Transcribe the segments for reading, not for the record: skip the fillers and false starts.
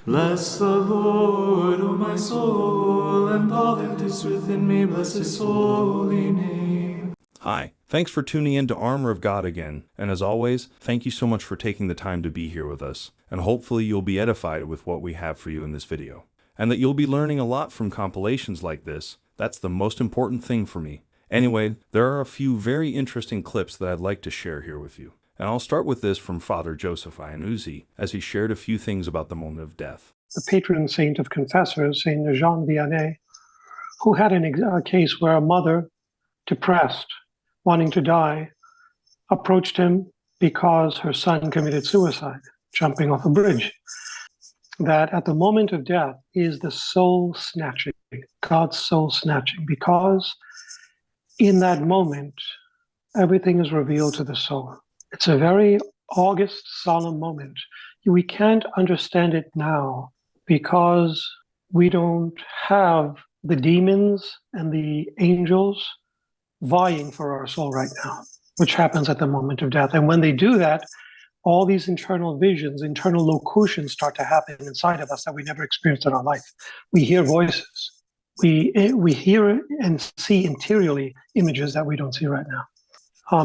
Bless the Lord, O my soul, and all that is within me, bless his holy name. Hi, thanks for tuning in to Armor of God again, and as always, thank you so much for taking the time to be here with us, and hopefully you'll be edified with what we have for you in this video, and that you'll be learning a lot from compilations like this. That's the most important thing for me. Anyway, there are a few very interesting clips that I'd like to share here with you. And I'll start with this from Father Joseph Iannuzzi, as he shared a few things about the moment of death. The patron saint of confessors, Saint Jean Vianney, who had a case where a mother, depressed, wanting to die, approached him because her son committed suicide, jumping off a bridge. That at the moment of death is the soul snatching, God's soul snatching, because in that moment, everything is revealed to the soul. It's a very august, solemn moment. We can't understand it now because we don't have the demons and the angels vying for our soul right now, which happens at the moment of death. And when they do that, all these internal visions, internal locutions start to happen inside of us that we never experienced in our life. We hear voices. We hear and see interiorly images that we don't see right now.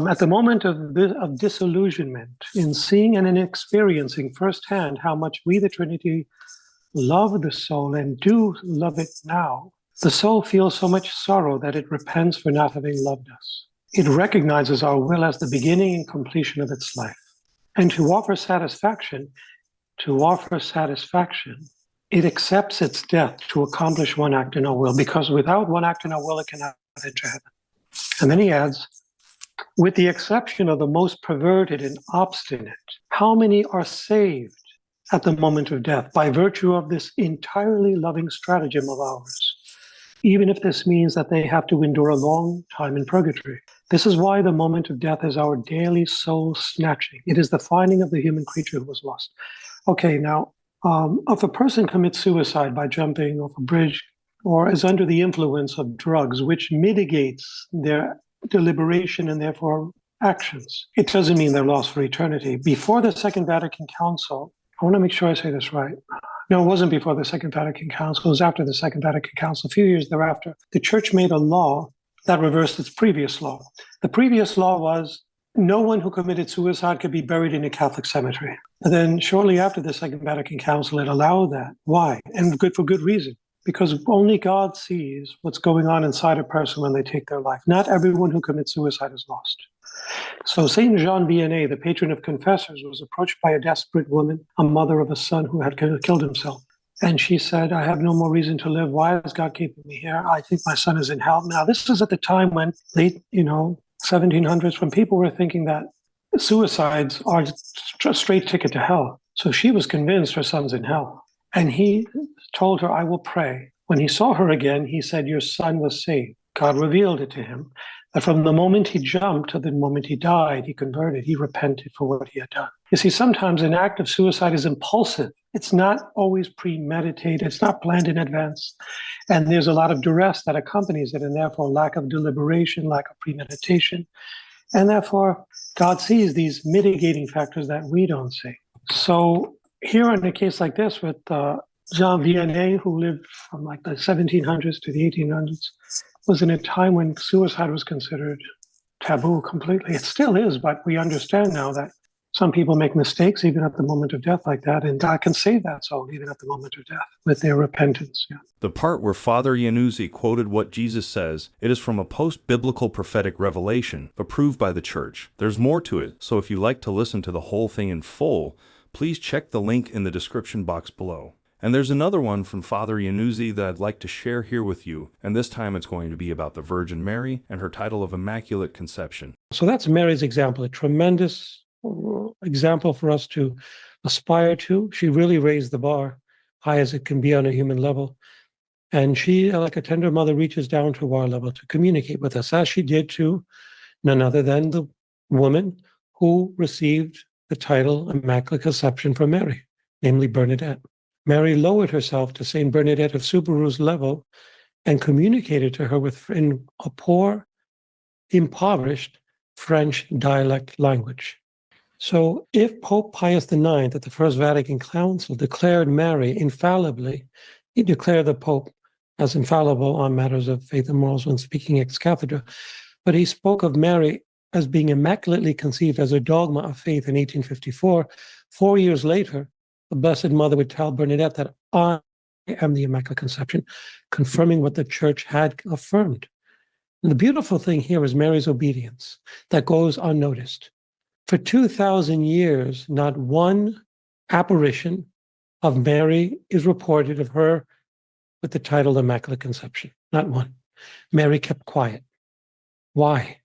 At the moment of disillusionment, in seeing and in experiencing firsthand how much we, the Trinity, love the soul and do love it now, the soul feels so much sorrow that it repents for not having loved us. It recognizes our will as the beginning and completion of its life. And to offer satisfaction, it accepts its death to accomplish one act in our will, because without one act in our will, it cannot enter heaven. And then he adds, with the exception of the most perverted and obstinate, how many are saved at the moment of death by virtue of this entirely loving stratagem of ours, even if this means that they have to endure a long time in purgatory? This is why the moment of death is our daily soul snatching. It is the finding of the human creature who was lost. Okay, now, if a person commits suicide by jumping off a bridge or is under the influence of drugs, which mitigates their deliberation and therefore actions, it doesn't mean they're lost for eternity. Before the Second Vatican Council, I want to make sure I say this right. No, it wasn't before the Second Vatican Council. It was after the Second Vatican Council. A few years thereafter, the Church made a law that reversed its previous law. The previous law was no one who committed suicide could be buried in a Catholic cemetery. And then shortly after the Second Vatican Council, it allowed that. Why? And for good reason. Because only God sees what's going on inside a person when they take their life. Not everyone who commits suicide is lost. So Saint Jean Vianney, the patron of confessors, was approached by a desperate woman, a mother of a son who had killed himself. And she said, I have no more reason to live. Why is God keeping me here? I think my son is in hell. Now, this is at the time when late, 1700s, when people were thinking that suicides are a straight ticket to hell. So she was convinced her son's in hell. And he told her, I will pray. When he saw her again, he said, your son was saved. God revealed it to him, that from the moment he jumped to the moment he died, he converted, he repented for what he had done. You see, sometimes an act of suicide is impulsive. It's not always premeditated. It's not planned in advance. And there's a lot of duress that accompanies it, and therefore lack of deliberation, lack of premeditation. And therefore, God sees these mitigating factors that we don't see. So here in a case like this with Jean Vianney, who lived from like the 1700s to the 1800s, was in a time when suicide was considered taboo completely. It still is, but we understand now that some people make mistakes even at the moment of death like that, and God can save that soul even at the moment of death with their repentance. Yeah. The part where Father Iannuzzi quoted what Jesus says, it is from a post-biblical prophetic revelation, approved by the Church. There's more to it, so if you like to listen to the whole thing in full, please check the link in the description box below. And there's another one from Father Iannuzzi that I'd like to share here with you, and this time it's going to be about the Virgin Mary and her title of Immaculate Conception. So that's Mary's example, a tremendous example for us to aspire to. She really raised the bar high as it can be on a human level. And she, like a tender mother, reaches down to our level to communicate with us, as she did to none other than the woman who received the title Immaculate Conception from Mary, namely Bernadette. Mary lowered herself to Saint Bernadette of Subaru's level and communicated to her in a poor, impoverished French dialect language. So if Pope Pius IX at the First Vatican Council declared Mary infallibly, he declared the Pope as infallible on matters of faith and morals when speaking ex cathedra, but he spoke of Mary as being immaculately conceived as a dogma of faith in 1854. 4 years later, the Blessed Mother would tell Bernadette that I am the Immaculate Conception, confirming what the Church had affirmed. And the beautiful thing here is Mary's obedience that goes unnoticed. For 2,000 years, not one apparition of Mary is reported of her with the title Immaculate Conception. Not one. Mary kept quiet. Why?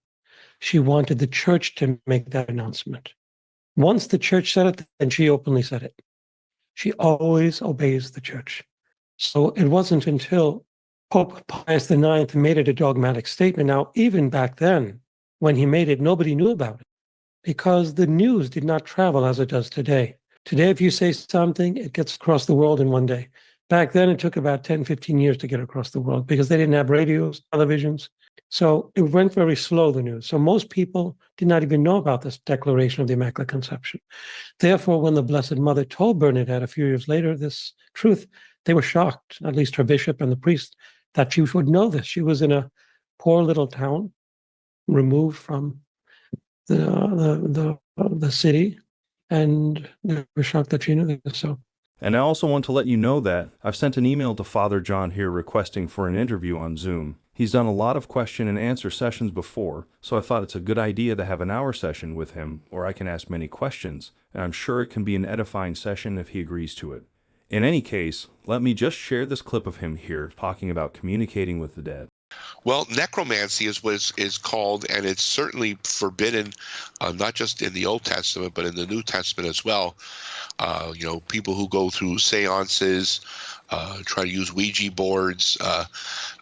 She wanted the Church to make that announcement. Once the Church said it, then she openly said it. She always obeys the Church. So it wasn't until Pope Pius IX made it a dogmatic statement. Now, even back then, when he made it, nobody knew about it because the news did not travel as it does today. Today, if you say something, it gets across the world in one day. Back then, it took about 10, 15 years to get across the world because they didn't have radios, televisions. So it went very slow, the news. So most people did not even know about this declaration of the Immaculate Conception. Therefore, when the Blessed Mother told Bernadette a few years later this truth, they were shocked, at least her bishop and the priest, that she would know this. She was in a poor little town, removed from the city, and they were shocked that she knew this. So. And I also want to let you know that I've sent an email to Father John here requesting for an interview on Zoom. He's done a lot of question and answer sessions before, so I thought it's a good idea to have an hour session with him where I can ask many questions, and I'm sure it can be an edifying session if he agrees to it. In any case, let me just share this clip of him here talking about communicating with the dead. Well, necromancy is what is called, and it's certainly forbidden, not just in the Old Testament, but in the New Testament as well. People who go through seances, try to use Ouija boards,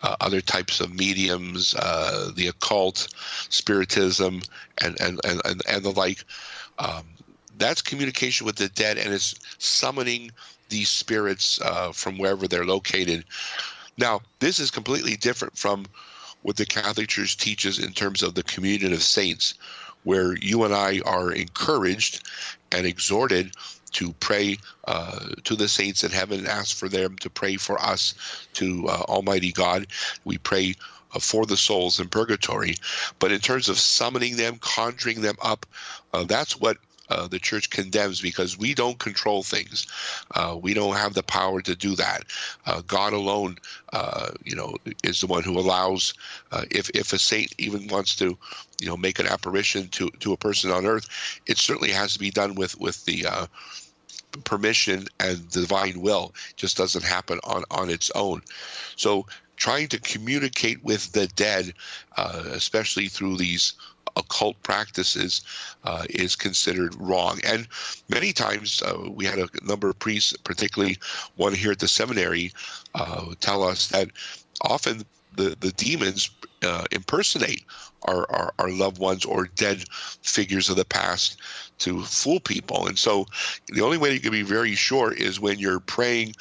other types of mediums, the occult, spiritism, and the like. That's communication with the dead, and it's summoning these spirits from wherever they're located. Now, this is completely different from what the Catholic Church teaches in terms of the communion of saints, where you and I are encouraged and exhorted to pray to the saints in heaven and ask for them to pray for us to Almighty God. We pray for the souls in purgatory. But in terms of summoning them, conjuring them up, that's what the Church condemns, because we don't control things. We don't have the power to do that. God alone, is the one who allows. If a saint even wants to, make an apparition to a person on earth, it certainly has to be done with the permission and divine will. It just doesn't happen on its own. So trying to communicate with the dead, especially through these occult practices, is considered wrong. And many times we had a number of priests, particularly one here at the seminary, tell us that often the demons impersonate our loved ones or dead figures of the past to fool people. And so the only way you can be very sure is when you're praying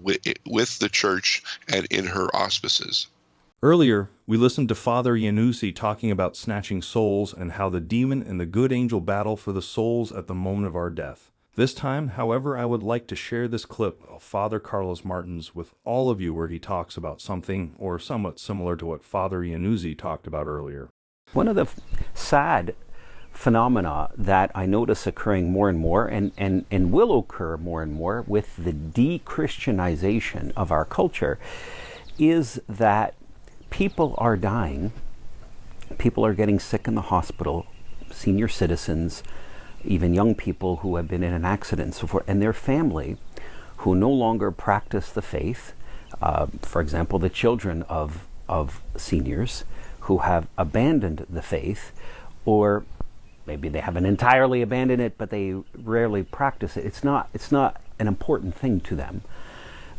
with the Church and in her auspices. Earlier, we listened to Father Iannuzzi talking about snatching souls and how the demon and the good angel battle for the souls at the moment of our death. This time, however, I would like to share this clip of Father Carlos Martins with all of you where he talks about something or somewhat similar to what Father Iannuzzi talked about earlier. One of the sad phenomena that I notice occurring more and more and will occur more and more with the de-Christianization of our culture is that people are dying, people are getting sick in the hospital, senior citizens, even young people who have been in an accident and so forth, and their family who no longer practice the faith, for example, the children of seniors who have abandoned the faith, or maybe they haven't entirely abandoned it, but they rarely practice it. It's not an important thing to them.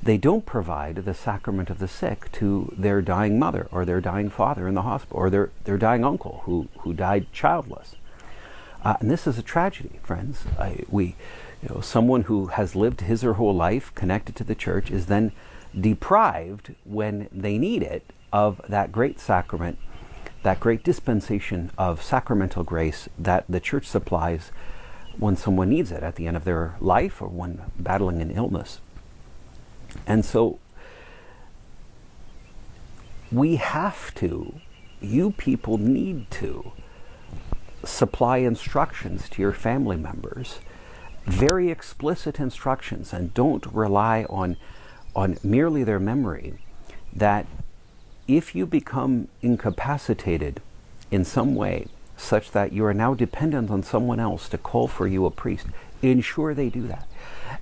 They don't provide the sacrament of the sick to their dying mother or their dying father in the hospital, or their dying uncle who died childless. And this is a tragedy, friends. Someone who has lived his or her whole life connected to the Church is then deprived, when they need it, of that great sacrament, that great dispensation of sacramental grace that the Church supplies when someone needs it at the end of their life or when battling an illness. And so we have to, you people need to supply instructions to your family members, very explicit instructions, and don't rely on merely their memory, that if you become incapacitated in some way such that you are now dependent on someone else to call for you a priest, ensure they do that.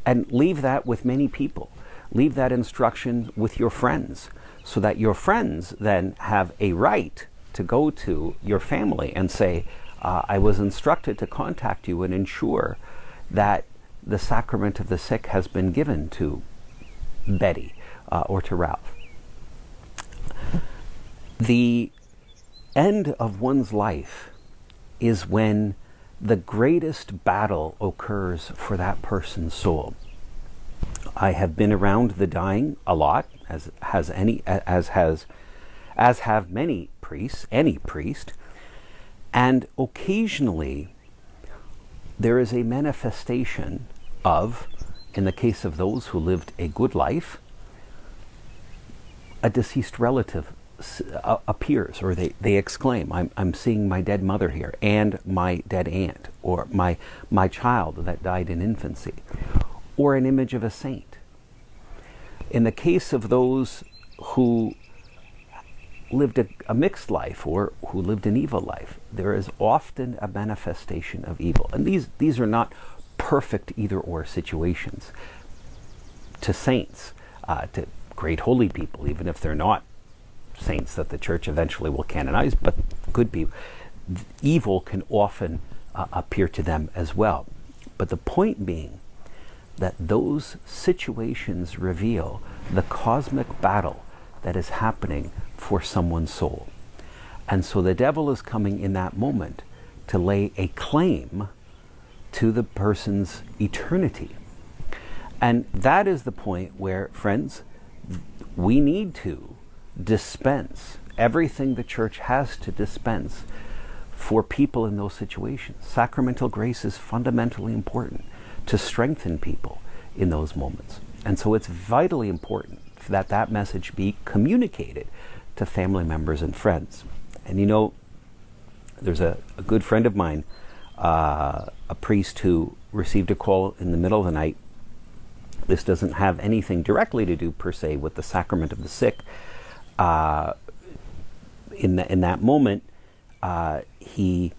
And leave that with many people. Leave that instruction with your friends, so that your friends then have a right to go to your family and say, I was instructed to contact you and ensure that the sacrament of the sick has been given to Betty or to Ralph. The end of one's life is when the greatest battle occurs for that person's soul. I have been around the dying a lot, as have many priests, any priest, and occasionally there is a manifestation of, in the case of those who lived a good life, a deceased relative appears, or they exclaim, I'm seeing my dead mother here, and my dead aunt, or my child that died in infancy, or an image of a saint. In the case of those who lived a mixed life, or who lived an evil life, there is often a manifestation of evil. And these are not perfect either-or situations. To saints, to great holy people, even if they're not saints that the church eventually will canonize, but good people, evil can often appear to them as well. But the point being that those situations reveal the cosmic battle that is happening for someone's soul. And so the devil is coming in that moment to lay a claim to the person's eternity. And that is the point where, friends, we need to dispense everything the church has to dispense for people in those situations. Sacramental grace is fundamentally important to strengthen people in those moments. And so it's vitally important that that message be communicated to family members and friends. And you know, there's a good friend of mine, a priest who received a call in the middle of the night. This doesn't have anything directly to do per se with the sacrament of the sick. In that moment, he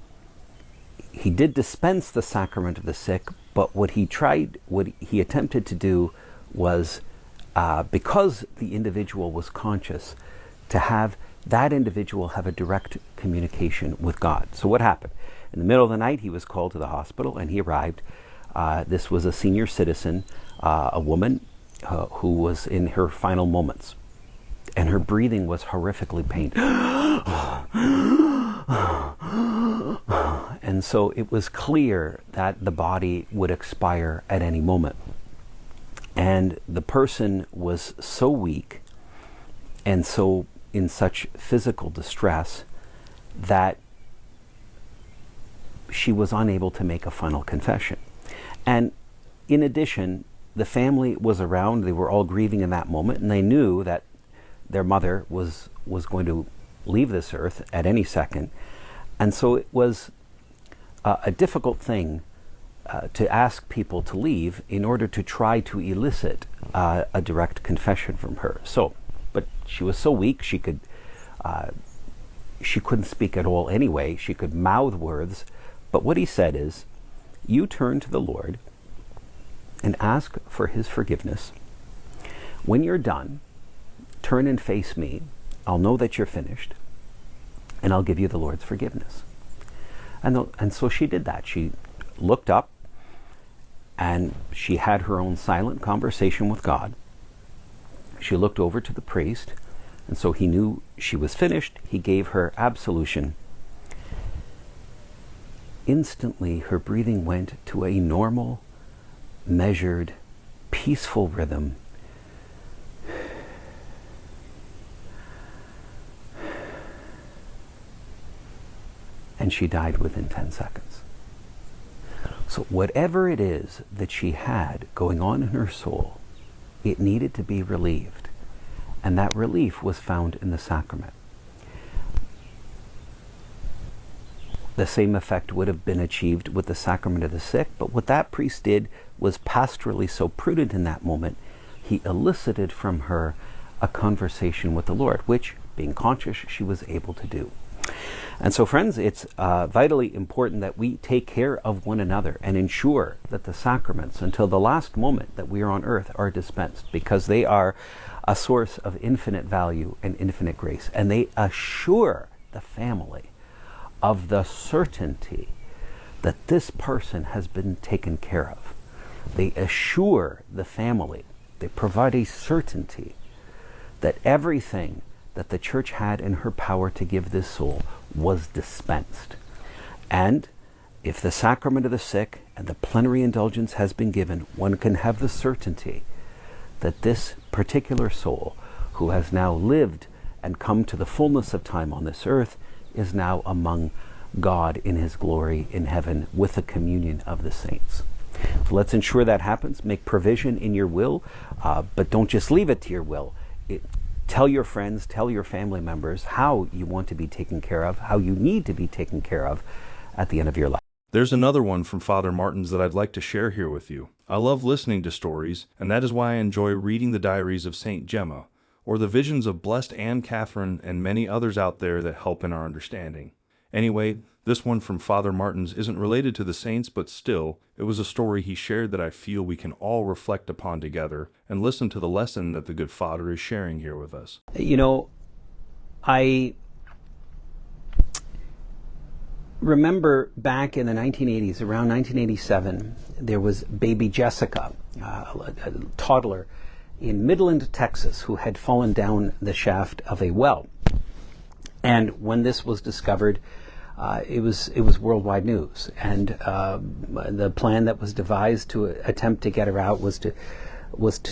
did dispense the sacrament of the sick, but what he attempted to do was, because the individual was conscious, to have that individual have a direct communication with God. So what happened? In the middle of the night, he was called to the hospital, and he arrived. This was a senior citizen, a woman who was in her final moments, and her breathing was horrifically painful. And so it was clear that the body would expire at any moment. And the person was so weak and so in such physical distress that she was unable to make a final confession. And in addition, the family was around. They were all grieving in that moment, and they knew that their mother was going to leave this earth at any second. And so it was a difficult thing to ask people to leave in order to try to elicit a direct confession from her. So, but she was so weak she couldn't speak at all anyway. She could mouth words. But what he said is, you turn to the Lord and ask for his forgiveness. When you're done, turn and face me. I'll know that you're finished, and I'll give you the Lord's forgiveness. And so she did that. She looked up, and she had her own silent conversation with God. She looked over to the priest, and so he knew she was finished. He gave her absolution. Instantly, her breathing went to a normal, measured, peaceful rhythm. And she died within 10 seconds. So whatever it is that she had going on in her soul, it needed to be relieved. And that relief was found in the sacrament. The same effect would have been achieved with the sacrament of the sick, but what that priest did was pastorally so prudent in that moment, he elicited from her a conversation with the Lord, which, being conscious, she was able to do. And so, friends, it's vitally important that we take care of one another and ensure that the sacraments, until the last moment that we are on earth, are dispensed, because they are a source of infinite value and infinite grace, and they assure the family of the certainty that this person has been taken care of. They assure the family, they provide a certainty that everything that the Church had in her power to give this soul was dispensed. And if the sacrament of the sick and the plenary indulgence has been given, one can have the certainty that this particular soul, who has now lived and come to the fullness of time on this earth, is now among God in his glory in heaven with the communion of the saints. So let's ensure that happens. Make provision in your will, but don't just leave it to your will. Tell your friends, tell your family members how you want to be taken care of, how you need to be taken care of at the end of your life. There's another one from Father Martins that I'd like to share here with you. I love listening to stories, and that is why I enjoy reading the diaries of Saint Gemma, or the visions of Blessed Anne Catherine and many others out there that help in our understanding. Anyway, this one from Father Martins isn't related to the saints, but still, it was a story he shared that I feel we can all reflect upon together and listen to the lesson that the good Father is sharing here with us. You know, I remember back in the 1980s, around 1987, there was baby Jessica, a toddler in Midland, Texas, who had fallen down the shaft of a well. And when this was discovered, it was worldwide news. And the plan that was devised to attempt to get her out was to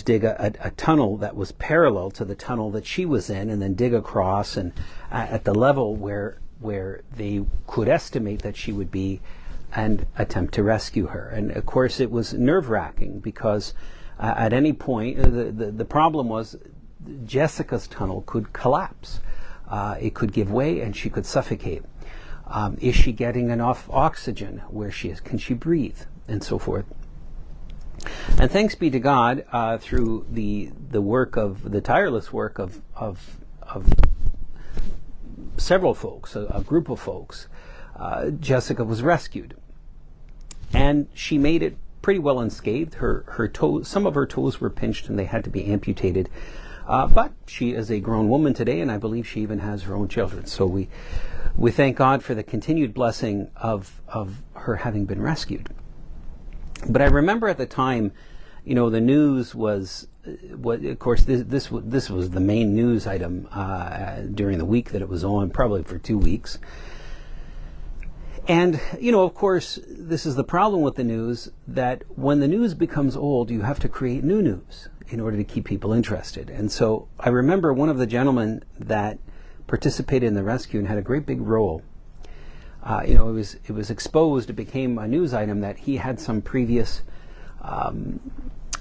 dig a tunnel that was parallel to the tunnel that she was in, and then dig across and at the level where they could estimate that she would be, and attempt to rescue her. And of course, it was nerve-wracking because at any point, the problem was Jessica's tunnel could collapse. It could give way and she could suffocate. Is she getting enough oxygen where she is? Can she breathe? And so forth. And thanks be to God, through the tireless work of several folks, a group of folks, Jessica was rescued. And she made it pretty well unscathed. Her toes, some of her toes were pinched and they had to be amputated. But she is a grown woman today, and I believe she even has her own children. So we thank God for the continued blessing of her having been rescued. But I remember at the time, you know, the news was, of course, this was the main news item during the week that it was on, probably for 2 weeks. And, you know, of course, this is the problem with the news, that when the news becomes old, you have to create new news in order to keep people interested. And so I remember one of the gentlemen that participated in the rescue and had a great big role. You know, it was exposed, it became a news item that he had some previous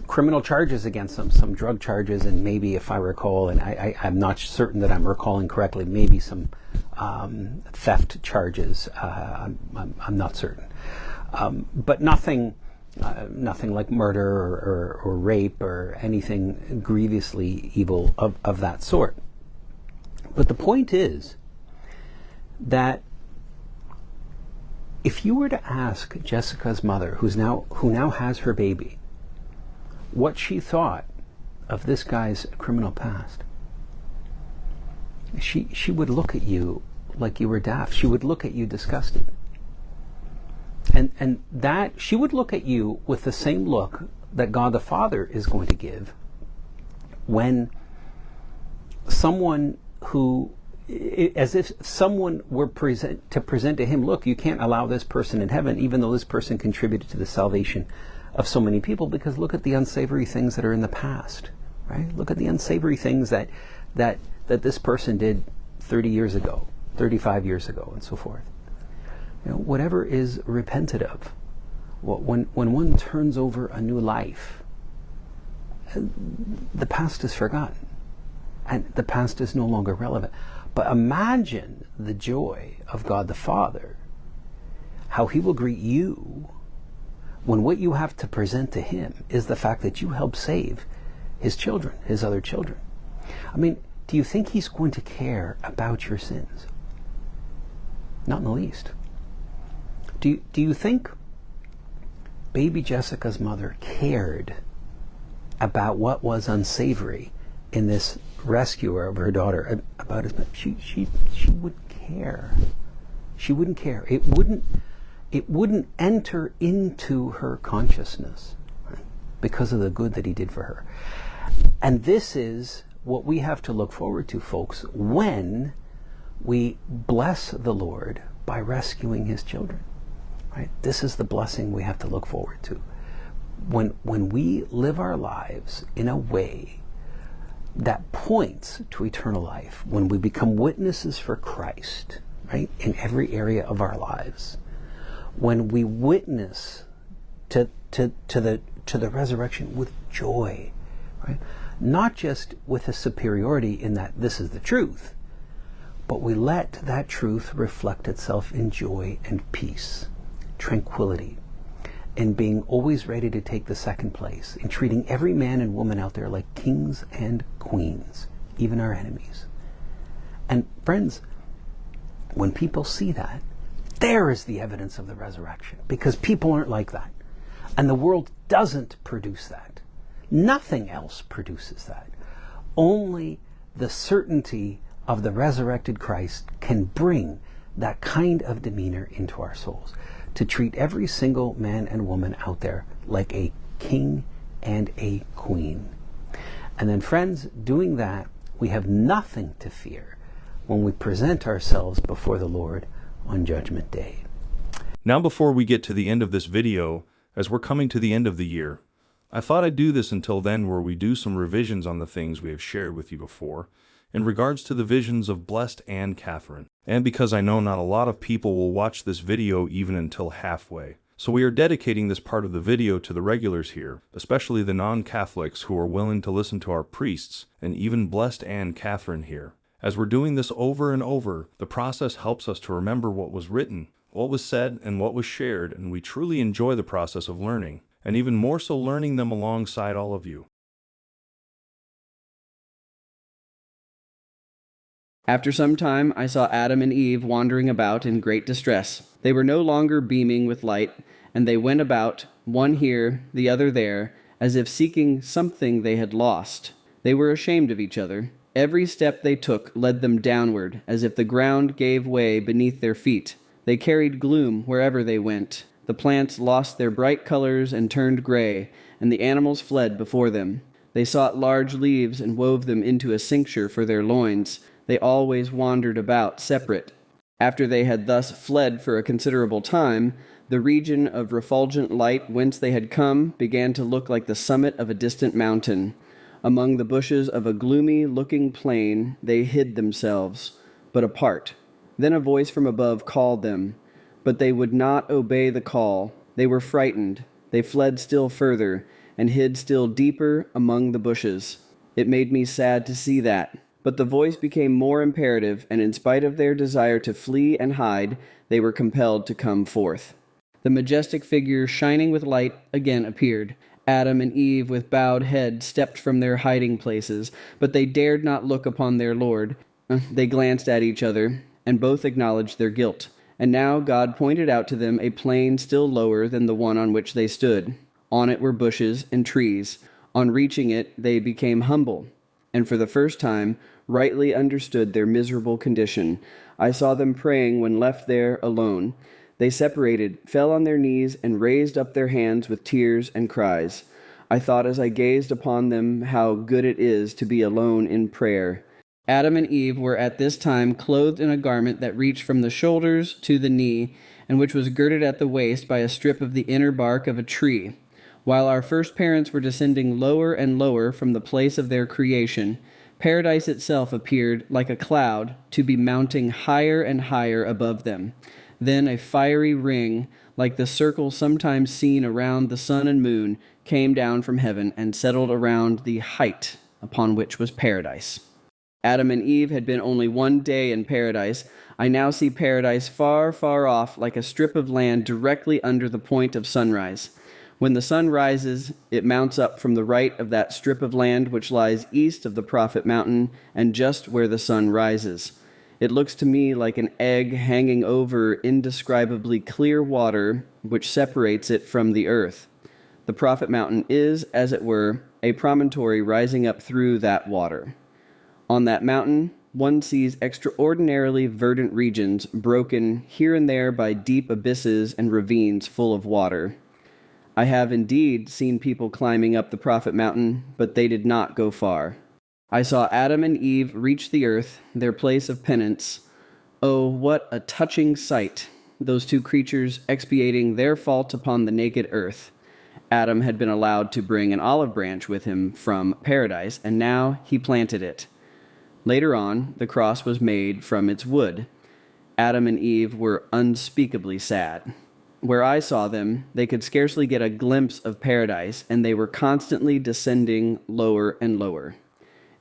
criminal charges against him, some drug charges, and maybe, if I recall, and I'm not certain that I'm recalling correctly, maybe some theft charges. I'm not certain. But nothing like murder or rape or anything grievously evil of that sort. But the point is that if you were to ask Jessica's mother, who now has her baby, what she thought of this guy's criminal past, she would look at you like you were daft. She would look at you disgusted. And that she would look at you with the same look that God the Father is going to give when someone who, as if someone were present to him, look, you can't allow this person in heaven, even though this person contributed to the salvation of so many people, because look at the unsavory things that are in the past, right? Look at the unsavory things that this person did 30 years ago, 35 years ago, and so forth. You know, whatever is repented of, When one turns over a new life, the past is forgotten, and the past is no longer relevant. But imagine the joy of God the Father, how He will greet you when what you have to present to Him is the fact that you helped save His children, His other children. I mean, do you think He's going to care about your sins? Not in the least. Do you think baby Jessica's mother cared about what was unsavory in this rescuer of her daughter? About his, she wouldn't care. She wouldn't care. It wouldn't enter into her consciousness, right? Because of the good that He did for her. And this is what we have to look forward to, folks, when we bless the Lord by rescuing His children. Right? This is the blessing we have to look forward to. When we live our lives in a way that points to eternal life, when we become witnesses for Christ, right, in every area of our lives, when we witness to the resurrection with joy, right? Not just with a superiority in that this is the truth, but we let that truth reflect itself in joy and peace, tranquility, and being always ready to take the second place, in treating every man and woman out there like kings and queens, even our enemies. And friends, when people see that, there is the evidence of the resurrection, because people aren't like that. And the world doesn't produce that. Nothing else produces that. Only the certainty of the resurrected Christ can bring that kind of demeanor into our souls, to treat every single man and woman out there like a king and a queen. And then, friends, doing that, we have nothing to fear when we present ourselves before the Lord on Judgment Day. Now, before we get to the end of this video, as we're coming to the end of the year, I thought I'd do this until then, where we do some revisions on the things we have shared with you before in regards to the visions of Blessed and Catherine. And because I know not a lot of people will watch this video even until halfway, so we are dedicating this part of the video to the regulars here, especially the non-Catholics who are willing to listen to our priests and even Blessed and Catherine here. As we're doing this over and over, the process helps us to remember what was written, what was said, and what was shared, and we truly enjoy the process of learning, and even more so learning them alongside all of you. After some time, I saw Adam and Eve wandering about in great distress. They were no longer beaming with light, and they went about, one here, the other there, as if seeking something they had lost. They were ashamed of each other. Every step they took led them downward, as if the ground gave way beneath their feet. They carried gloom wherever they went. The plants lost their bright colors and turned gray, and the animals fled before them. They sought large leaves and wove them into a cincture for their loins. They always wandered about separate. After they had thus fled for a considerable time, the region of refulgent light whence they had come began to look like the summit of a distant mountain. Among the bushes of a gloomy-looking plain they hid themselves, but apart. Then a voice from above called them, but they would not obey the call. They were frightened. They fled still further, and hid still deeper among the bushes. It made me sad to see that. But the voice became more imperative, and in spite of their desire to flee and hide, they were compelled to come forth. The majestic figure, shining with light, again appeared. Adam and Eve, with bowed head, stepped from their hiding places, but they dared not look upon their Lord. They glanced at each other, and both acknowledged their guilt. And now God pointed out to them a plain still lower than the one on which they stood. On it were bushes and trees. On reaching it, they became humble, and for the first time rightly understood their miserable condition. I saw them praying when left there alone. They separated, fell on their knees, and raised up their hands with tears and cries. I thought as I gazed upon them how good it is to be alone in prayer. Adam and Eve were at this time clothed in a garment that reached from the shoulders to the knee, and which was girded at the waist by a strip of the inner bark of a tree. While our first parents were descending lower and lower from the place of their creation, paradise itself appeared like a cloud to be mounting higher and higher above them. Then a fiery ring, like the circle sometimes seen around the sun and moon, came down from heaven and settled around the height upon which was paradise. Adam and Eve had been only one day in paradise. I now see paradise far, far off, like a strip of land directly under the point of sunrise. When the sun rises, it mounts up from the right of that strip of land which lies east of the Prophet Mountain and just where the sun rises. It looks to me like an egg hanging over indescribably clear water which separates it from the earth. The Prophet Mountain is, as it were, a promontory rising up through that water. On that mountain, one sees extraordinarily verdant regions broken here and there by deep abysses and ravines full of water. I have indeed seen people climbing up the Prophet Mountain, but they did not go far. I saw Adam and Eve reach the earth, their place of penance. Oh, what a touching sight, those two creatures expiating their fault upon the naked earth. Adam had been allowed to bring an olive branch with him from paradise, and now he planted it. Later on, the cross was made from its wood. Adam and Eve were unspeakably sad. Where I saw them, they could scarcely get a glimpse of paradise, and they were constantly descending lower and lower.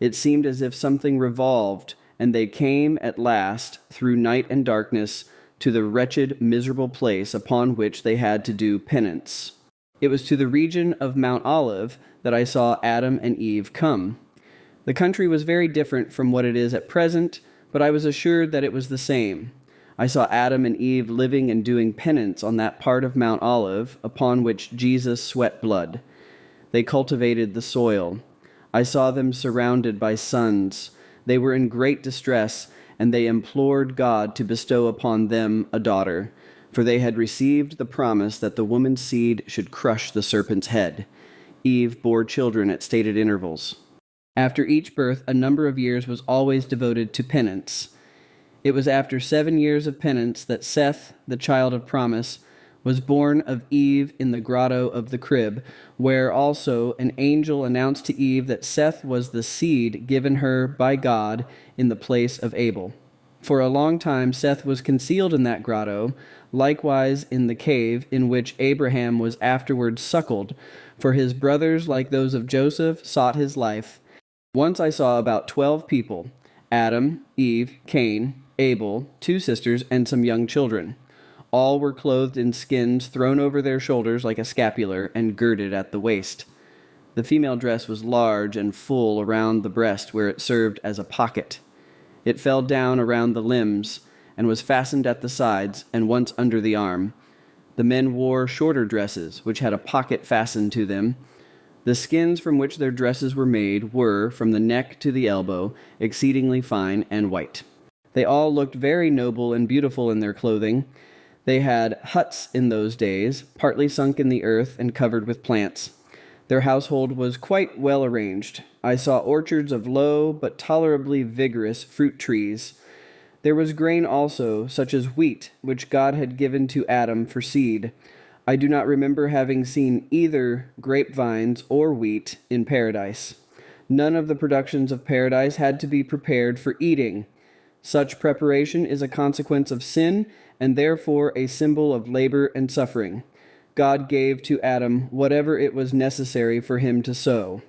It seemed as if something revolved, and they came at last, through night and darkness, to the wretched, miserable place upon which they had to do penance. It was to the region of Mount Olive that I saw Adam and Eve come. The country was very different from what it is at present, but I was assured that it was the same. I saw Adam and Eve living and doing penance on that part of Mount Olive upon which Jesus sweat blood. They cultivated the soil. I saw them surrounded by sons. They were in great distress, and they implored God to bestow upon them a daughter, for they had received the promise that the woman's seed should crush the serpent's head. Eve bore children at stated intervals. After each birth, a number of years was always devoted to penance. It was after 7 years of penance that Seth, the child of promise, was born of Eve in the grotto of the crib, where also an angel announced to Eve that Seth was the seed given her by God in the place of Abel. For a long time Seth was concealed in that grotto, likewise in the cave in which Abraham was afterwards suckled, for his brothers, like those of Joseph, sought his life. Once I saw about 12 people, Adam, Eve, Cain, Abel, 2 sisters, and some young children. All were clothed in skins thrown over their shoulders like a scapular and girded at the waist. The female dress was large and full around the breast where it served as a pocket. It fell down around the limbs and was fastened at the sides and once under the arm. The men wore shorter dresses, which had a pocket fastened to them. The skins from which their dresses were made were, from the neck to the elbow, exceedingly fine and white. They all looked very noble and beautiful in their clothing. They had huts in those days, partly sunk in the earth and covered with plants. Their household was quite well arranged. I saw orchards of low but tolerably vigorous fruit trees. There was grain also, such as wheat, which God had given to Adam for seed. I do not remember having seen either grapevines or wheat in paradise. None of the productions of paradise had to be prepared for eating. Such preparation is a consequence of sin, and therefore a symbol of labor and suffering. God gave to Adam whatever it was necessary for him to sow.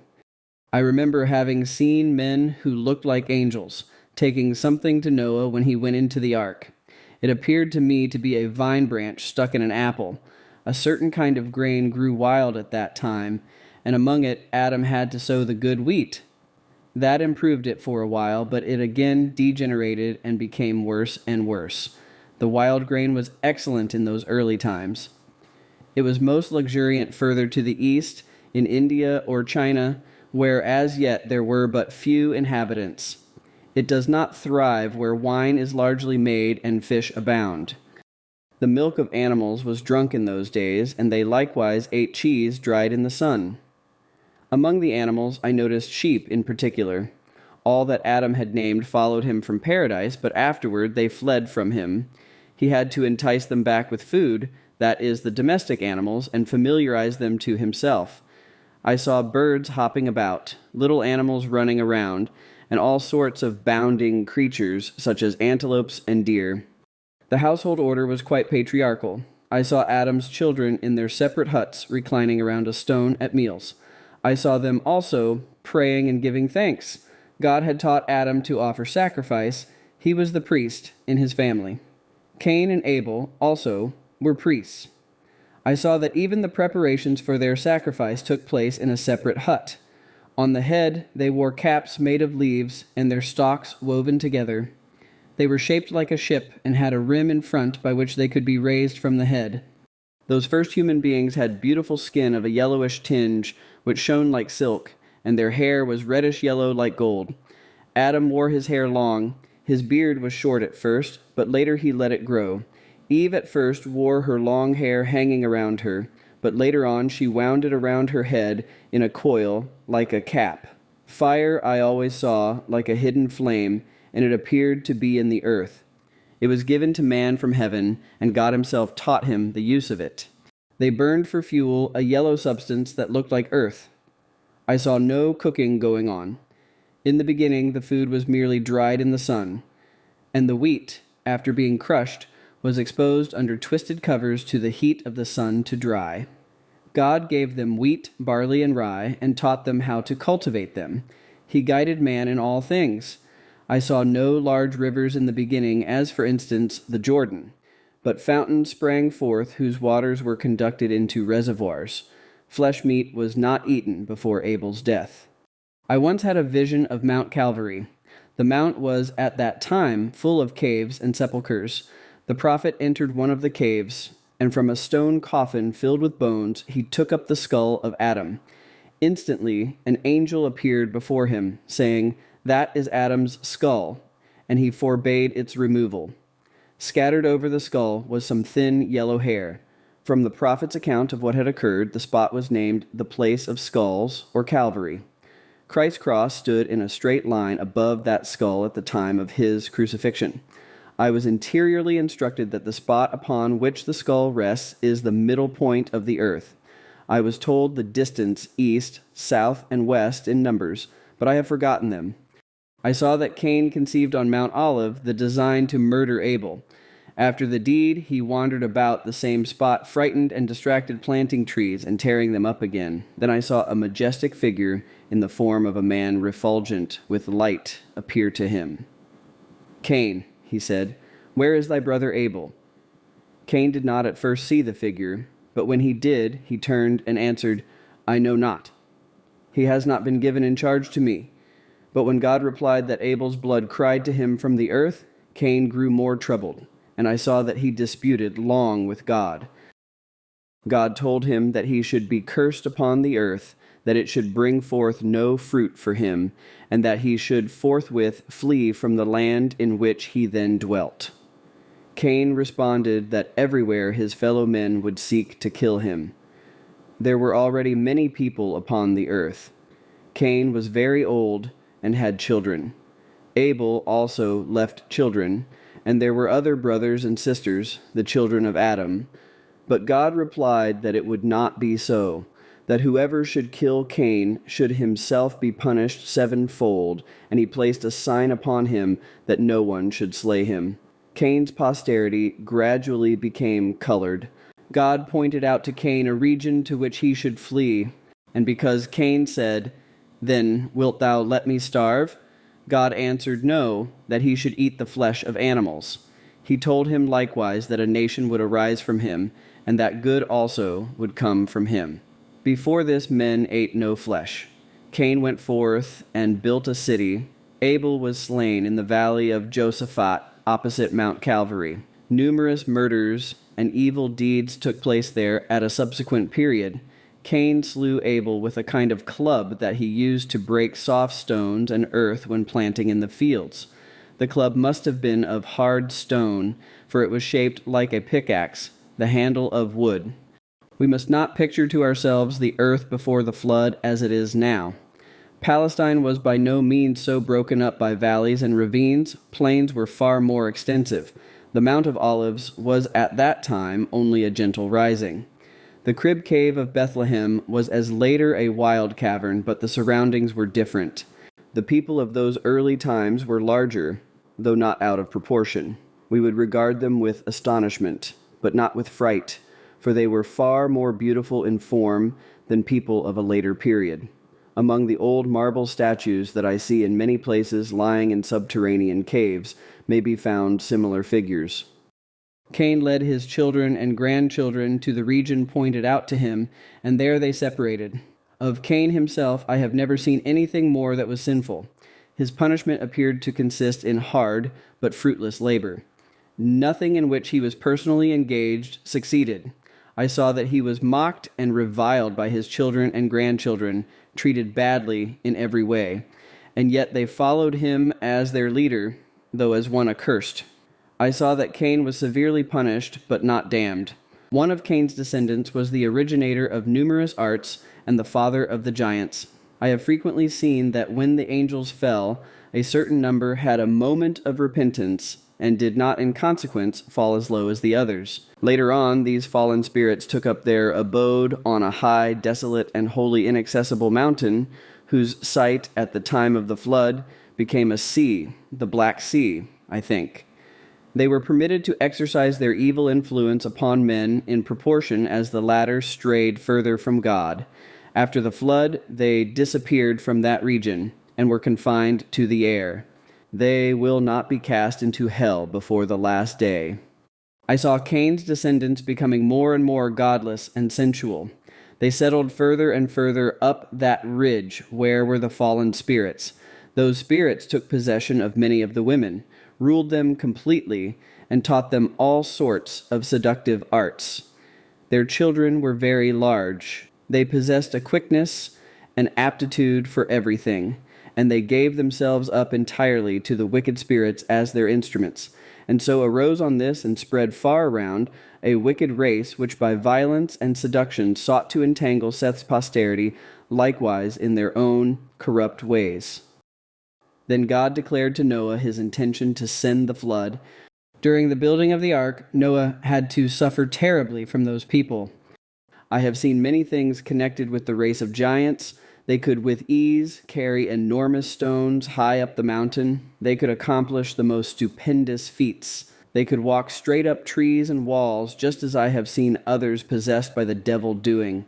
I remember having seen men who looked like angels, taking something to Noah when he went into the ark. It appeared to me to be a vine branch stuck in an apple. A certain kind of grain grew wild at that time, and among it Adam had to sow the good wheat. That improved it for a while, but it again degenerated and became worse and worse. The wild grain was excellent in those early times. It was most luxuriant further to the east, in India or China, where as yet there were but few inhabitants. It does not thrive where wine is largely made and fish abound. The milk of animals was drunk in those days, and they likewise ate cheese dried in the sun. Among the animals I noticed sheep in particular. All that Adam had named followed him from paradise, but afterward they fled from him. He had to entice them back with food, that is, the domestic animals, and familiarize them to himself. I saw birds hopping about, little animals running around, and all sorts of bounding creatures, such as antelopes and deer. The household order was quite patriarchal. I saw Adam's children in their separate huts reclining around a stone at meals. I saw them also praying and giving thanks. God had taught Adam to offer sacrifice. He was the priest in his family. Cain and Abel also were priests. I saw that even the preparations for their sacrifice took place in a separate hut. On the head they wore caps made of leaves and their stalks woven together. They were shaped like a ship and had a rim in front by which they could be raised from the head. Those first human beings had beautiful skin of a yellowish tinge, which shone like silk, and their hair was reddish yellow like gold. Adam wore his hair long. His beard was short at first, but later he let it grow. Eve at first wore her long hair hanging around her, but later on she wound it around her head in a coil like a cap. Fire I always saw like a hidden flame, and it appeared to be in the earth. It was given to man from heaven, and God himself taught him the use of it. They burned for fuel a yellow substance that looked like earth. I saw no cooking going on. In the beginning the food was merely dried in the sun, and the wheat, after being crushed, was exposed under twisted covers to the heat of the sun to dry. God gave them wheat, barley, and rye, and taught them how to cultivate them. He guided man in all things. I saw no large rivers in the beginning, as for instance the Jordan, but fountains sprang forth whose waters were conducted into reservoirs. Flesh meat was not eaten before Abel's death. I once had a vision of Mount Calvary. The mount was at that time full of caves and sepulchres. The prophet entered one of the caves, and from a stone coffin filled with bones he took up the skull of Adam. Instantly an angel appeared before him, saying, "That is Adam's skull," and he forbade its removal. Scattered over the skull was some thin yellow hair. From the prophet's account of what had occurred, the spot was named the place of skulls, or Calvary. Christ's cross stood in a straight line above that skull at the time of his crucifixion. I was interiorly instructed that the spot upon which the skull rests is the middle point of the earth. I was told the distance east, south, and west in numbers, but I have forgotten them. I saw that Cain conceived on Mount Olive the design to murder Abel. After the deed, he wandered about the same spot, frightened and distracted, planting trees and tearing them up again. Then I saw a majestic figure in the form of a man refulgent with light appear to him. "Cain," he said, "where is thy brother Abel?" Cain did not at first see the figure, but when he did, he turned and answered, "I know not. He has not been given in charge to me." But when God replied that Abel's blood cried to him from the earth, Cain grew more troubled, and I saw that he disputed long with God. God told him that he should be cursed upon the earth, that it should bring forth no fruit for him, and that he should forthwith flee from the land in which he then dwelt. Cain responded that everywhere his fellow men would seek to kill him. There were already many people upon the earth. Cain was very old and had children. Abel also left children, and there were other brothers and sisters, the children of Adam. But God replied that it would not be so, that whoever should kill Cain should himself be punished sevenfold, and he placed a sign upon him that no one should slay him. Cain's posterity gradually became colored. God pointed out to Cain a region to which he should flee, and because Cain said, "Then wilt thou let me starve?" God answered no, that he should eat the flesh of animals. He told him likewise that a nation would arise from him, and that good also would come from him. Before this men ate no flesh. Cain went forth and built a city. Abel was slain in the valley of Josaphat, opposite Mount Calvary. Numerous murders and evil deeds took place there at a subsequent period. Cain slew Abel with a kind of club that he used to break soft stones and earth when planting in the fields. The club must have been of hard stone, for it was shaped like a pickaxe, the handle of wood. We must not picture to ourselves the earth before the flood as it is now. Palestine was by no means so broken up by valleys and ravines. Plains were far more extensive. The Mount of Olives was at that time only a gentle rising. The crib cave of Bethlehem was as later a wild cavern, but the surroundings were different. The people of those early times were larger, though not out of proportion. We would regard them with astonishment, but not with fright, for they were far more beautiful in form than people of a later period. Among the old marble statues that I see in many places lying in subterranean caves may be found similar figures. Cain led his children and grandchildren to the region pointed out to him, and there they separated. Of Cain himself I have never seen anything more that was sinful. His punishment appeared to consist in hard but fruitless labor. Nothing in which he was personally engaged succeeded. I saw that he was mocked and reviled by his children and grandchildren, treated badly in every way, and yet they followed him as their leader, though as one accursed. I saw that Cain was severely punished, but not damned. One of Cain's descendants was the originator of numerous arts and the father of the giants. I have frequently seen that when the angels fell, a certain number had a moment of repentance and did not in consequence fall as low as the others. Later on, these fallen spirits took up their abode on a high, desolate, and wholly inaccessible mountain, whose site at the time of the flood became a sea, the Black Sea, I think. They were permitted to exercise their evil influence upon men in proportion as the latter strayed further from God. After the flood, they disappeared from that region and were confined to the air. They will not be cast into hell before the last day. I saw Cain's descendants becoming more and more godless and sensual. They settled further and further up that ridge where were the fallen spirits. Those spirits took possession of many of the women, ruled them completely, and taught them all sorts of seductive arts. Their children were very large. They possessed a quickness and aptitude for everything, and they gave themselves up entirely to the wicked spirits as their instruments. And so arose on this and spread far around a wicked race which by violence and seduction sought to entangle Seth's posterity likewise in their own corrupt ways. Then God declared to Noah his intention to send the flood. During the building of the ark, Noah had to suffer terribly from those people. I have seen many things connected with the race of giants. They could with ease carry enormous stones high up the mountain. They could accomplish the most stupendous feats. They could walk straight up trees and walls, just as I have seen others possessed by the devil doing.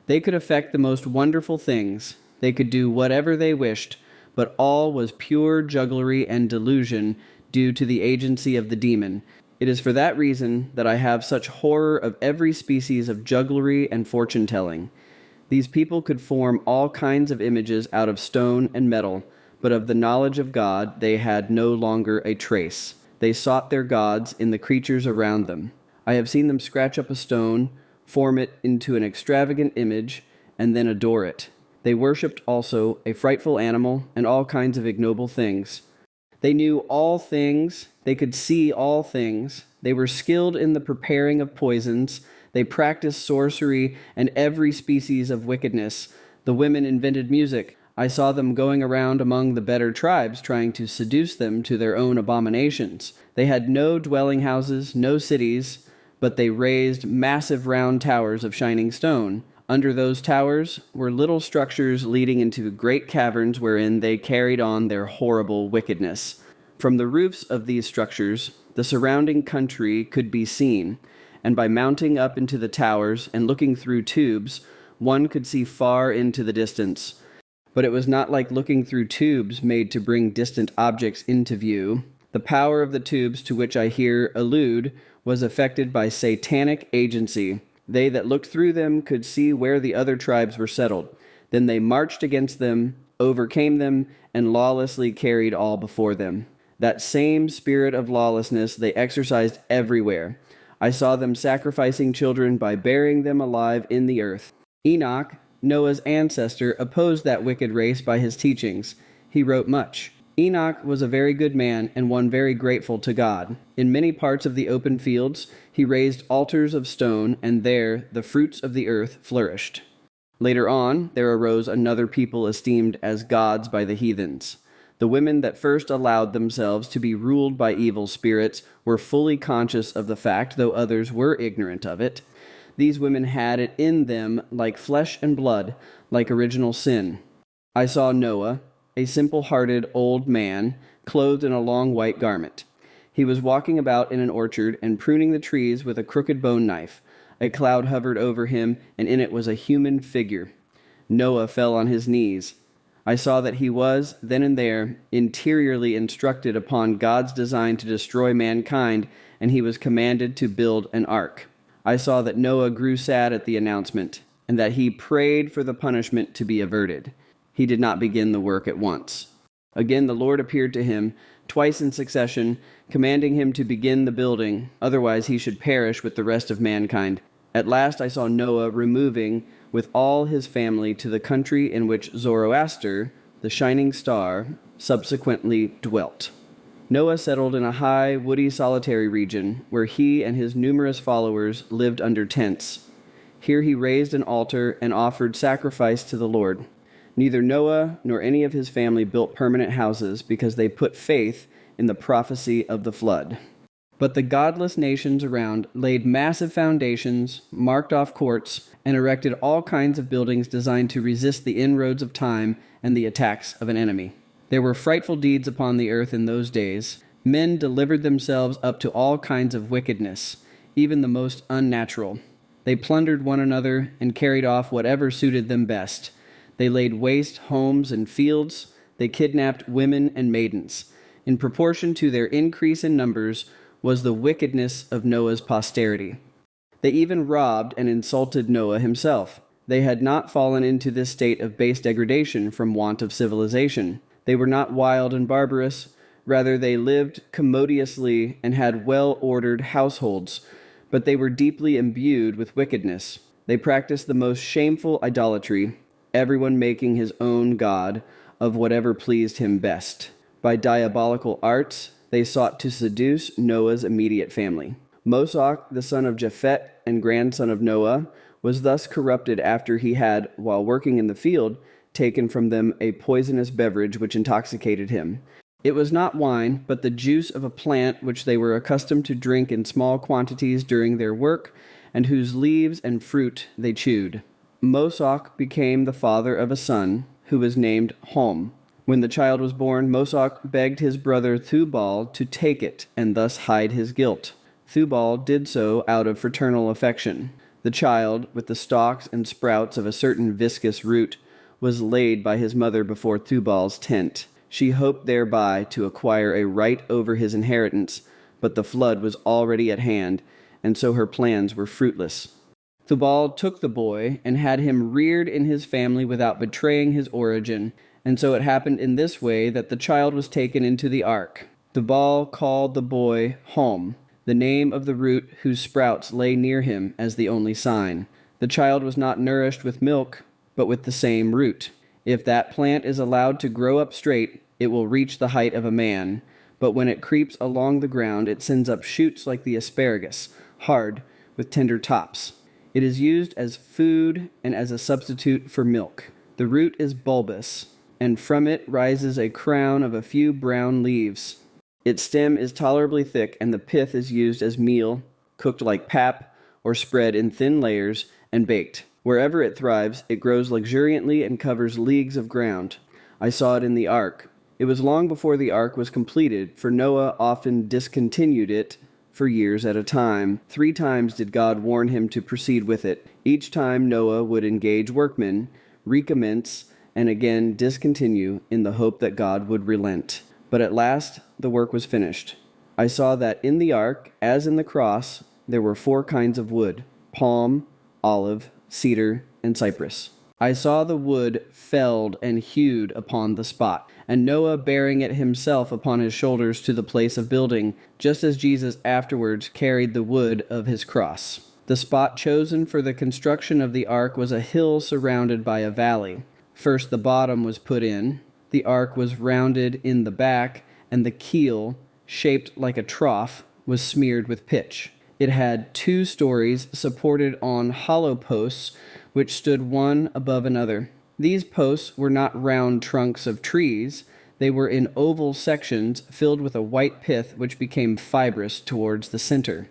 They could effect the most wonderful things. They could do whatever they wished, but all was pure jugglery and delusion due to the agency of the demon. It is for that reason that I have such horror of every species of jugglery and fortune-telling. These people could form all kinds of images out of stone and metal, but of the knowledge of God they had no longer a trace. They sought their gods in the creatures around them. I have seen them scratch up a stone, form it into an extravagant image, and then adore it. They worshipped also a frightful animal and all kinds of ignoble things. They knew all things, they could see all things, they were skilled in the preparing of poisons, they practiced sorcery and every species of wickedness. The women invented music. I saw them going around among the better tribes trying to seduce them to their own abominations. They had no dwelling houses, no cities, but they raised massive round towers of shining stone. Under those towers were little structures leading into great caverns wherein they carried on their horrible wickedness. From the roofs of these structures, the surrounding country could be seen, and by mounting up into the towers and looking through tubes, one could see far into the distance. But it was not like looking through tubes made to bring distant objects into view. The power of the tubes to which I here allude was affected by satanic agency. They that looked through them could see where the other tribes were settled. Then they marched against them, overcame them, and lawlessly carried all before them. That same spirit of lawlessness they exercised everywhere. I saw them sacrificing children by burying them alive in the earth. Enoch, Noah's ancestor, opposed that wicked race by his teachings. He wrote much. Enoch was a very good man and one very grateful to God. In many parts of the open fields, he raised altars of stone, and there the fruits of the earth flourished. Later on, there arose another people esteemed as gods by the heathens. The women that first allowed themselves to be ruled by evil spirits were fully conscious of the fact, though others were ignorant of it. These women had it in them like flesh and blood, like original sin. I saw Noah, a simple-hearted old man, clothed in a long white garment. He was walking about in an orchard and pruning the trees with a crooked bone knife. A cloud hovered over him, and in it was a human figure. Noah fell on his knees. I saw that he was, then and there, interiorly instructed upon God's design to destroy mankind, and he was commanded to build an ark. I saw that Noah grew sad at the announcement, and that he prayed for the punishment to be averted. He did not begin the work at once. Again the Lord appeared to him, twice in succession, commanding him to begin the building, otherwise he should perish with the rest of mankind. At last I saw Noah removing with all his family to the country in which Zoroaster, the shining star, subsequently dwelt. Noah settled in a high, woody, solitary region, where he and his numerous followers lived under tents. Here he raised an altar and offered sacrifice to the Lord. Neither Noah nor any of his family built permanent houses, because they put faith in the prophecy of the flood. But the godless nations around laid massive foundations, marked off courts, and erected all kinds of buildings designed to resist the inroads of time and the attacks of an enemy. There were frightful deeds upon the earth in those days. Men delivered themselves up to all kinds of wickedness, even the most unnatural. They plundered one another and carried off whatever suited them best. They laid waste homes and fields. They kidnapped women and maidens. In proportion to their increase in numbers was the wickedness of Noah's posterity. They even robbed and insulted Noah himself. They had not fallen into this state of base degradation from want of civilization. They were not wild and barbarous. Rather, they lived commodiously and had well-ordered households, but they were deeply imbued with wickedness. They practiced the most shameful idolatry, everyone making his own god of whatever pleased him best. By diabolical arts, they sought to seduce Noah's immediate family. Mosach, the son of Japhet and grandson of Noah, was thus corrupted after he had, while working in the field, taken from them a poisonous beverage which intoxicated him. It was not wine, but the juice of a plant which they were accustomed to drink in small quantities during their work, and whose leaves and fruit they chewed. Mosach became the father of a son, who was named Hom. When the child was born, Mosach begged his brother Thubal to take it, and thus hide his guilt. Thubal did so out of fraternal affection. The child, with the stalks and sprouts of a certain viscous root, was laid by his mother before Thubal's tent. She hoped thereby to acquire a right over his inheritance, but the flood was already at hand, and so her plans were fruitless. Thubal took the boy and had him reared in his family without betraying his origin, and so it happened in this way that the child was taken into the ark. Thubal called the boy Hom, the name of the root whose sprouts lay near him as the only sign. The child was not nourished with milk, but with the same root. If that plant is allowed to grow up straight, it will reach the height of a man, but when it creeps along the ground, it sends up shoots like the asparagus, hard, with tender tops. It is used as food and as a substitute for milk. The root is bulbous, and from it rises a crown of a few brown leaves. Its stem is tolerably thick, and the pith is used as meal, cooked like pap, or spread in thin layers and baked. Wherever it thrives, it grows luxuriantly and covers leagues of ground. I saw it in the ark. It was long before the ark was completed, for Noah often discontinued it for years at a time. 3 times did God warn him to proceed with it. Each time Noah would engage workmen, recommence, and again discontinue in the hope that God would relent. But at last the work was finished. I saw that in the ark, as in the cross, there were 4 kinds of wood: palm, olive, cedar, and cypress. I saw the wood felled and hewed upon the spot, and Noah bearing it himself upon his shoulders to the place of building, just as Jesus afterwards carried the wood of his cross. The spot chosen for the construction of the ark was a hill surrounded by a valley. First the bottom was put in, the ark was rounded in the back, and the keel, shaped like a trough, was smeared with pitch. It had 2 stories supported on hollow posts, which stood one above another. These posts were not round trunks of trees. They were in oval sections filled with a white pith which became fibrous towards the center.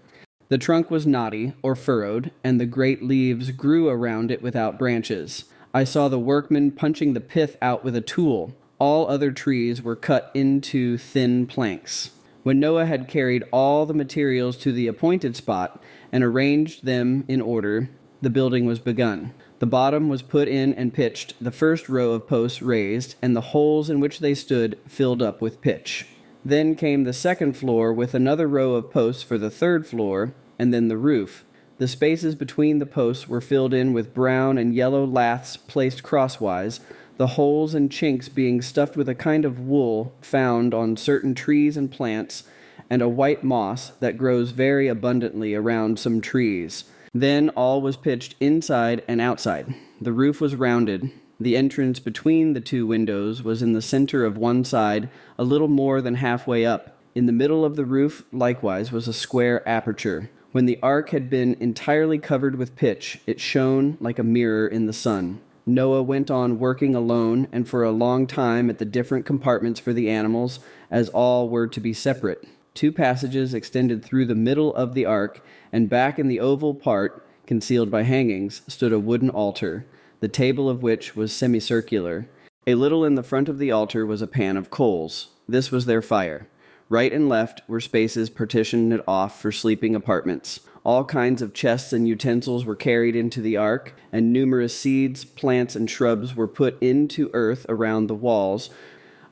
The trunk was knotty or furrowed, and the great leaves grew around it without branches. I saw the workmen punching the pith out with a tool. All other trees were cut into thin planks. When Noah had carried all the materials to the appointed spot and arranged them in order, the building was begun. The bottom was put in and pitched, the first row of posts raised, and the holes in which they stood filled up with pitch. Then came the second floor with another row of posts for the third floor, and then the roof. The spaces between the posts were filled in with brown and yellow laths placed crosswise, the holes and chinks being stuffed with a kind of wool found on certain trees and plants, and a white moss that grows very abundantly around some trees. Then all was pitched inside and outside. The roof was rounded. The entrance between the two windows was in the center of one side, a little more than halfway up. In the middle of the roof, likewise, was a square aperture. When the ark had been entirely covered with pitch, it shone like a mirror in the sun. Noah went on working alone and for a long time at the different compartments for the animals, as all were to be separate. 2 passages extended through the middle of the ark, and back in the oval part, concealed by hangings, stood a wooden altar, the table of which was semicircular. A little in the front of the altar was a pan of coals. This was their fire. Right and left were spaces partitioned off for sleeping apartments. All kinds of chests and utensils were carried into the ark, and numerous seeds, plants, and shrubs were put into earth around the walls.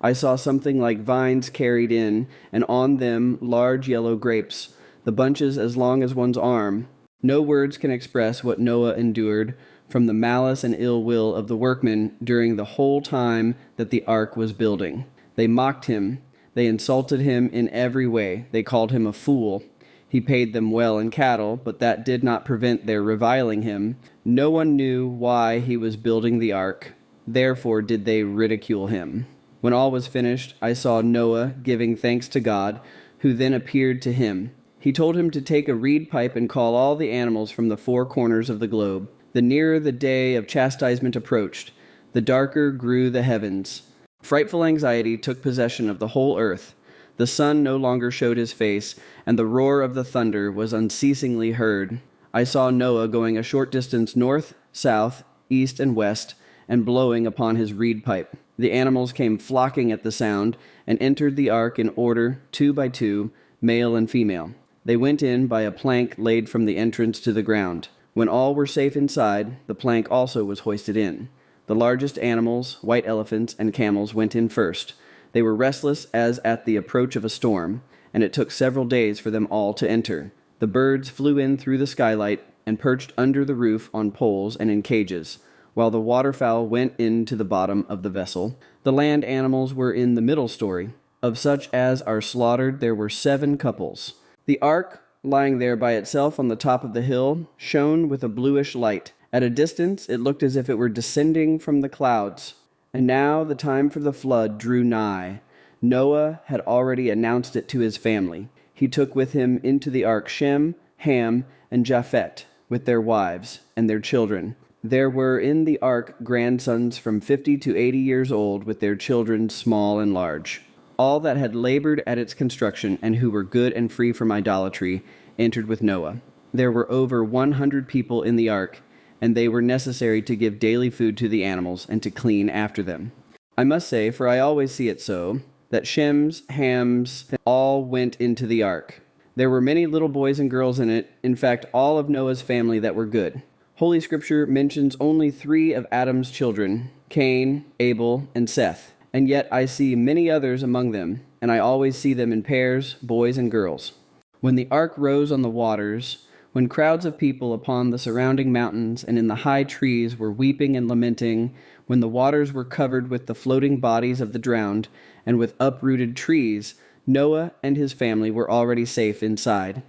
I saw something like vines carried in, and on them large yellow grapes, the bunches as long as one's arm. No words can express what Noah endured from the malice and ill will of the workmen during the whole time that the ark was building. They mocked him. They insulted him in every way. They called him a fool. He paid them well in cattle, but that did not prevent their reviling him. No one knew why he was building the ark. Therefore did they ridicule him. When all was finished, I saw Noah giving thanks to God, who then appeared to him. He told him to take a reed pipe and call all the animals from the 4 corners of the globe. The nearer the day of chastisement approached, the darker grew the heavens. Frightful anxiety took possession of the whole earth. The sun no longer showed his face, and the roar of the thunder was unceasingly heard. I saw Noah going a short distance north, south, east, and west, and blowing upon his reed pipe. The animals came flocking at the sound, and entered the ark in order, 2 by 2, male and female. They went in by a plank laid from the entrance to the ground. When all were safe inside, the plank also was hoisted in. The largest animals, white elephants, and camels went in first. They were restless as at the approach of a storm, and it took several days for them all to enter. The birds flew in through the skylight and perched under the roof on poles and in cages, while the waterfowl went into the bottom of the vessel. The land animals were in the middle story. Of such as are slaughtered there were 7 couples. The ark, lying there by itself on the top of the hill, shone with a bluish light. At a distance it looked as if it were descending from the clouds. And now the time for the flood drew nigh. Noah had already announced it to his family. He took with him into the ark Shem, Ham, and Japheth, with their wives and their children. There were in the ark grandsons from 50 to 80 years old, with their children small and large. All that had labored at its construction, and who were good and free from idolatry, entered with Noah. There were over 100 people in the ark, and they were necessary to give daily food to the animals and to clean after them. I must say, for I always see it so, that Shem's, Ham's, all went into the ark. There were many little boys and girls in it, in fact all of Noah's family that were good. Holy Scripture mentions only 3 of Adam's children, Cain, Abel, and Seth, and yet I see many others among them, and I always see them in pairs, boys and girls. When the ark rose on the waters, when crowds of people upon the surrounding mountains and in the high trees were weeping and lamenting, when the waters were covered with the floating bodies of the drowned, and with uprooted trees, Noah and his family were already safe inside.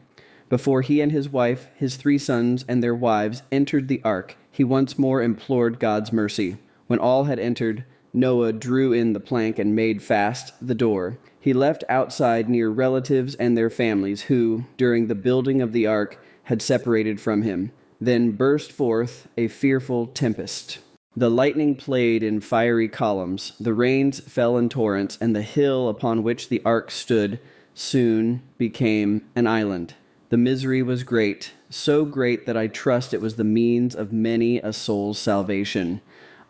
Before he and his wife, his 3 sons, and their wives entered the ark, he once more implored God's mercy. When all had entered, Noah drew in the plank and made fast the door. He left outside near relatives and their families who, during the building of the ark, had separated from him. Then burst forth a fearful tempest. The lightning played in fiery columns, the rains fell in torrents, and the hill upon which the ark stood soon became an island. The misery was great, so great that I trust it was the means of many a soul's salvation.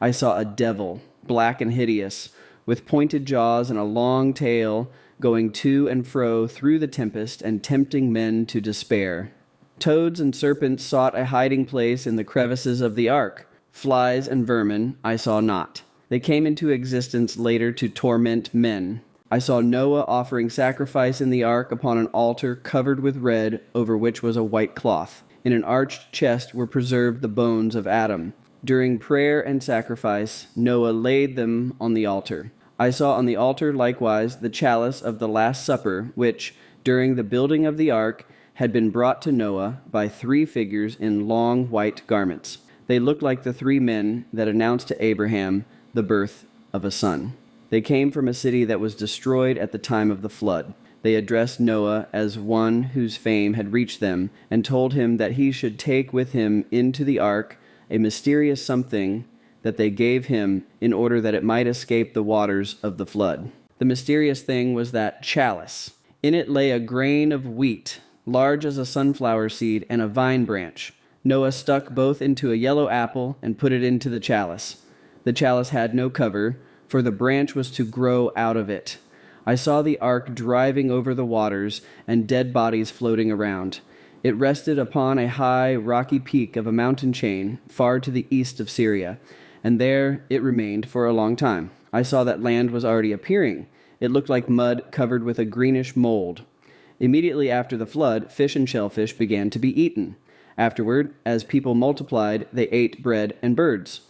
I saw a devil, black and hideous, with pointed jaws and a long tail, going to and fro through the tempest and tempting men to despair. Toads and serpents sought a hiding place in the crevices of the ark. Flies and vermin I saw not. They came into existence later to torment men. I saw Noah offering sacrifice in the ark upon an altar covered with red, over which was a white cloth. In an arched chest were preserved the bones of Adam. During prayer and sacrifice, Noah laid them on the altar. I saw on the altar likewise the chalice of the Last Supper, which, during the building of the ark, had been brought to Noah by 3 figures in long white garments. They looked like the 3 men that announced to Abraham the birth of a son. They came from a city that was destroyed at the time of the flood. They addressed Noah as one whose fame had reached them, and told him that he should take with him into the ark a mysterious something that they gave him in order that it might escape the waters of the flood. The mysterious thing was that chalice. In it lay a grain of wheat, large as a sunflower seed, and a vine branch. Noah stuck both into a yellow apple and put it into the chalice. The chalice had no cover, for the branch was to grow out of it. I saw the ark driving over the waters, and dead bodies floating around. It rested upon a high, rocky peak of a mountain chain, far to the east of Syria, and there it remained for a long time. I saw that land was already appearing. It looked like mud covered with a greenish mold. Immediately after the flood, fish and shellfish began to be eaten. Afterward, as people multiplied, they ate bread and birds.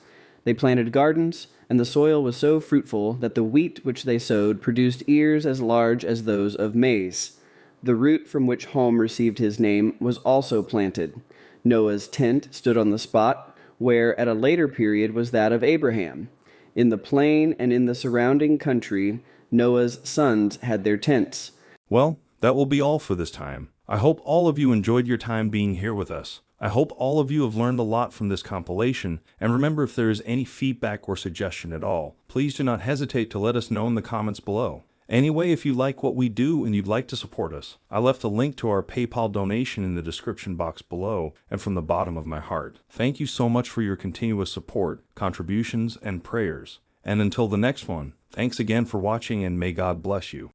They planted gardens, and the soil was so fruitful that the wheat which they sowed produced ears as large as those of maize. The root from which Hom received his name was also planted. Noah's tent stood on the spot where at a later period was that of Abraham. In the plain and in the surrounding country, Noah's sons had their tents. Well, that will be all for this time. I hope all of you enjoyed your time being here with us. I hope all of you have learned a lot from this compilation, and remember, if there is any feedback or suggestion at all, please do not hesitate to let us know in the comments below. Anyway, if you like what we do and you'd like to support us, I left a link to our PayPal donation in the description box below and from the bottom of my heart. Thank you so much for your continuous support, contributions, and prayers. And until the next one, thanks again for watching, and may God bless you.